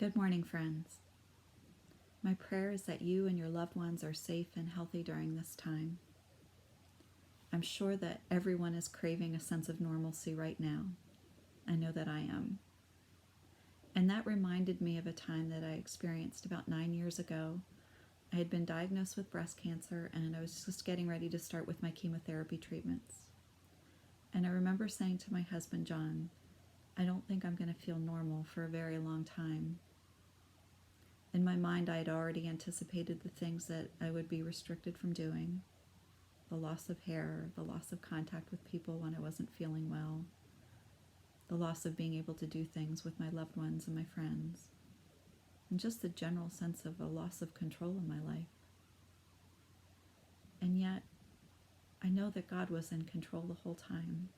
Good morning, friends. My prayer is that you and your loved ones are safe and healthy during this time. I'm sure that everyone is craving a sense of normalcy right now. I know that I am. And that reminded me of a time that I experienced about 9 years ago. I had been diagnosed with breast cancer and I was just getting ready to start with my chemotherapy treatments. And I remember saying to my husband, John, I don't think I'm going to feel normal for a very long time. In my mind, I had already anticipated the things that I would be restricted from doing. The loss of hair, the loss of contact with people when I wasn't feeling well, the loss of being able to do things with my loved ones and my friends, and just the general sense of a loss of control in my life. And yet, I know that God was in control the whole time,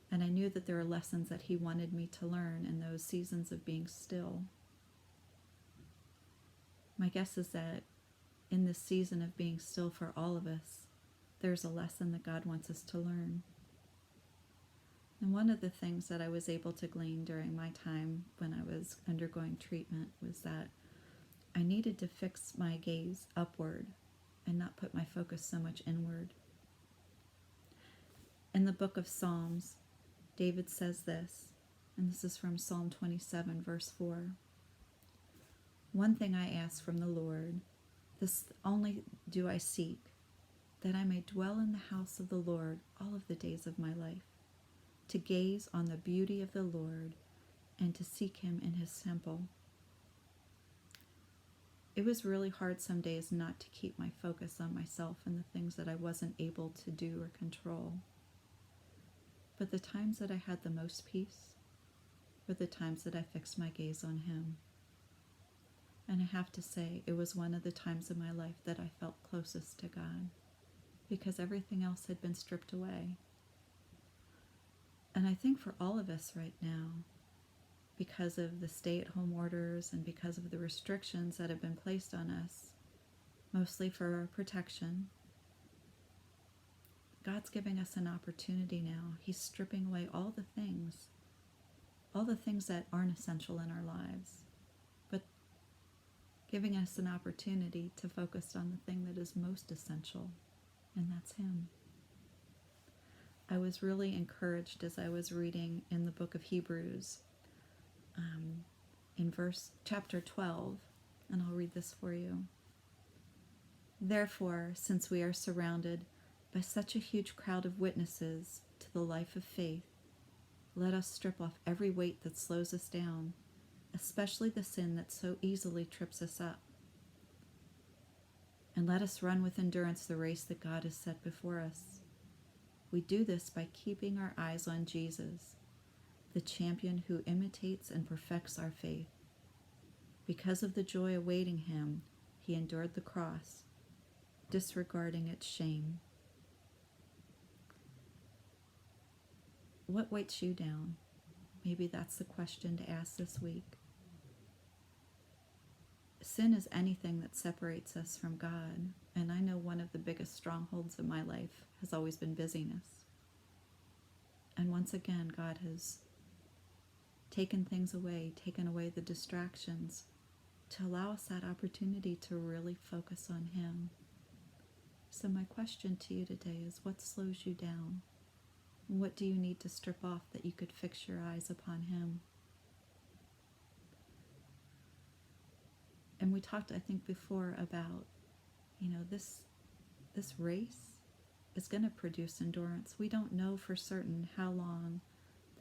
and I knew that there were lessons that He wanted me to learn in those seasons of being still. My guess is that in this season of being still for all of us, there's a lesson that God wants us to learn. And one of the things that I was able to glean during my time when I was undergoing treatment was that I needed to fix my gaze upward and not put my focus so much inward. In the book of Psalms, David says this, and this is from Psalm 27, verse 4. One thing I ask from the Lord, this only do I seek, that I may dwell in the house of the Lord all of the days of my life, to gaze on the beauty of the Lord and to seek Him in His temple. It was really hard some days not to keep my focus on myself and the things that I wasn't able to do or control. But the times that I had the most peace were the times that I fixed my gaze on Him. And I have to say, it was one of the times in my life that I felt closest to God, because everything else had been stripped away. And I think for all of us right now, because of the stay-at-home orders and because of the restrictions that have been placed on us, mostly for our protection, God's giving us an opportunity now. He's stripping away all the things that aren't essential in our lives, but giving us an opportunity to focus on the thing that is most essential, and that's Him. I was really encouraged as I was reading in the book of Hebrews, in chapter 12, and I'll read this for you. Therefore, since we are surrounded by such a huge crowd of witnesses to the life of faith, let us strip off every weight that slows us down, especially the sin that so easily trips us up. And let us run with endurance the race that God has set before us. We do this by keeping our eyes on Jesus, the champion who imitates and perfects our faith. Because of the joy awaiting Him, He endured the cross, disregarding its shame. What weights you down? Maybe that's the question to ask this week. Sin is anything that separates us from God, and I know one of the biggest strongholds in my life has always been busyness. And once again, God has taken things away, taken away the distractions to allow us that opportunity to really focus on Him. So my question to you today is, what slows you down? What do you need to strip off that you could fix your eyes upon Him? And we talked, I think, before about, this race is going to produce endurance. We don't know for certain how long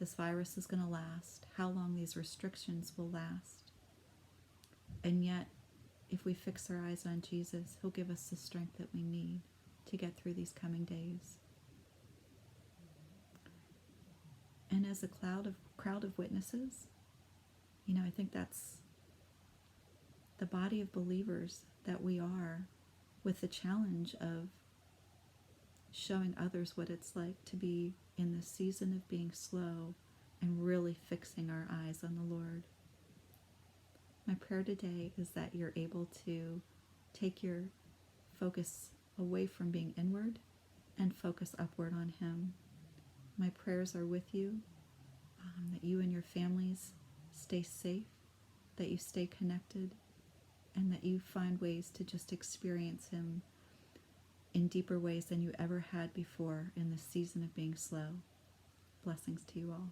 this virus is going to last, how long these restrictions will last. And yet, if we fix our eyes on Jesus, He'll give us the strength that we need to get through these coming days. And as a crowd of witnesses, I think that's the body of believers that we are, with the challenge of showing others what it's like to be in the season of being slow and really fixing our eyes on the Lord. My prayer today is that you're able to take your focus away from being inward and focus upward on Him. My prayers are with you, that you and your families stay safe, that you stay connected, and that you find ways to just experience Him in deeper ways than you ever had before in this season of being slow. Blessings to you all.